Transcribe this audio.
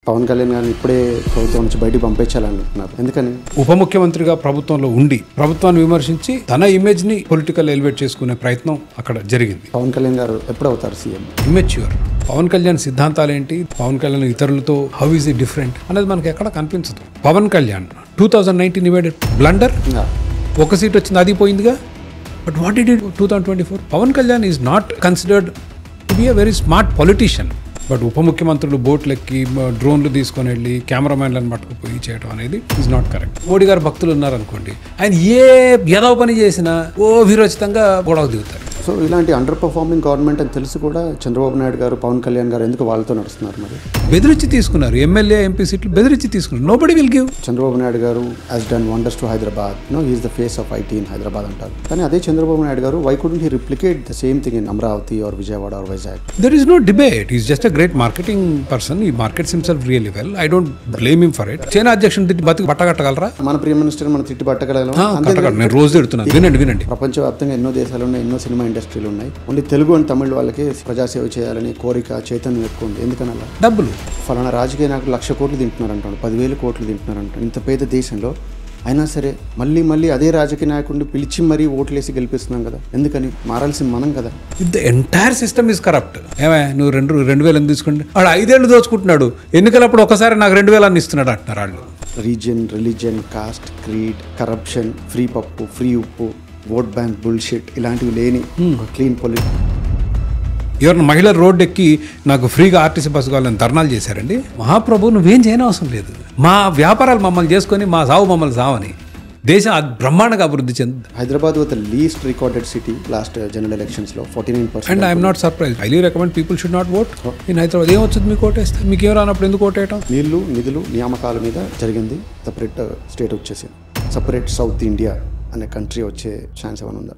పవన్ కళ్యాణ్ గారిని ఇప్పుడే ప్రభుత్వం నుంచి బయటికి పంపించాలనుకుంటున్నారు. ఎందుకని? ఉప ముఖ్యమంత్రిగా ప్రభుత్వంలో ఉండి ప్రభుత్వాన్ని విమర్శించి తన ఇమేజ్ ని పొలిటికల్ ఎలివేట్ చేసుకునే ప్రయత్నం అక్కడ జరిగింది. పవన్ కళ్యాణ్ గారు ఎప్పుడు అవుతారు సీఎం? ఇమెచ్యూర్. పవన్ కళ్యాణ్ సిద్ధాంతాలు ఏంటి, పవన్ కళ్యాణ్ ఇతరులతో హౌ ఈజ్ ఇట్ డిఫరెంట్ అనేది మనకి ఎక్కడ కనిపించదు. పవన్ కళ్యాణ్ 2019 ఇవేడెడ్ బ్లండర్, ఒక సీట్ వచ్చింది, అది పోయిందిగా. But what did 2024? Pawan Kalyan is not considered to be a very smart politician. But ఉప ముఖ్యమంత్రులు బోట్లెక్కి డ్రోన్లు తీసుకొని వెళ్ళి కెమెరామ్యాన్లను పట్టుకుపోయి చేయడం అనేది ఈజ్ నాట్ కరెక్ట్. మోడీ గారు భక్తులు ఉన్నారనుకోండి, ఆయన ఏ ఏదో పని చేసినా విరోచితంగా గొడవ దిగుతారు. సో ఇలాంటి అండర్ పర్ఫార్మింగ్ గవర్నమెంట్ అని తెలిసి కూడా చంద్రబాబు నాయుడు గారు, పవన్ కళ్యాణ్ గారు ఎందుకు వాళ్ళతో నడుస్తున్నారు? మరి బెదిరించి తీసుకున్నారు, ఎమ్మెల్యే ఎంపీ సీట్లు బెదిరించి తీసుకున్నారు. Nobody will give. Chandrababu Naidu garu has done wonders to Hyderabad, he's the face of IT in Hyderabad అంటారు. కానీ అదే Chandrababu Naidu garu, why couldn't he replicate the same thing in Amaravati or Vijayawada or Vizag? There is no debate. He's just a great marketing person. He markets himself really well. I don't blame him for it. China అధ్యక్షుడు తిట్టి బతికి బట్టగట్టగలరా? మన prime minister మనం తిట్టి పట్టగలం. నేను రోజు తిడుతున్నాను. వినండి. ప్రపంచవ్యాప్తంగా ఎన్నో దేశాలు ఉన్నాయి, ఎన్నో సినిమా ఇండస్ట్రీలు ఉన్నాయి. ఓన్లీ తెలుగు అండ్ తమిళ వాళ్ళకి ప్రజాసేవ చేయాలని కోరిక, చైతన్యం ఎక్కువ ఉంది. ఎందుకని అలా? డబ్బులు. ఫలానా రాజకీయ నాయకులు 1,00,000 కోట్లు తింటున్నారంటాడు, 10,000 కోట్లు తింటున్నారంటాడు. ఇంత పేద దేశంలో అయినా సరే మళ్ళీ అదే రాజకీయ నాయకుడిని పిలిచి మరీ ఓట్లేసి గెలిపిస్తున్నాం కదా. ఎందుకని? మారాల్సింది మనం కదా. The entire system is corrupt. ఏమే నువ్వు 2,000 తీసుకోండి, వాడు 5 ఏళ్ళు దోచుకుంటున్నాడు, ఎన్నికలప్పుడు ఒకసారి నాకు 2,000 ఇస్తున్నాడు అంటున్నారు వాళ్ళు. Region, religion, cost, creed, corruption, free పప్పు, ఫ్రీ ఉప్పు, ఓట్ బ్యాంక్ బుల్షిట్ ఇలాంటివి లేని క్లీన్ పొలిటిక్స్. ఎవరైనా మహిళ రోడ్డు ఎక్కి నాకు ఫ్రీగా ఆర్టీసీ బస్సు కావాలని ధర్నాలు చేశారండి. మహాప్రభు నువ్వేం చేయని అవసరం లేదు, మా వ్యాపారాలు మమ్మల్ని చేసుకొని మా సావు మమ్మల్ని సావని దేశం బ్రహ్మాండంగా అభివృద్ధి చెంది. Hyderabad was the least recorded city last general elections లో 49%. And I'm not surprise. Highly recommend people should not vote in Hyderabad. ఏమొచ్చింది మీకు ఓటేస్తే? మీకు ఏం రానప్పుడు ఎందుకు ఓటేయటం? నీళ్లు, నిధులు, నియామకాల మీద జరిగింది. సపరేట్ స్టేట్ వచ్చేసి సపరేట్ సౌత్ ఇండియా అనే కంట్రీ వచ్చే ఛాన్స్ ఏమైనా ఉందా?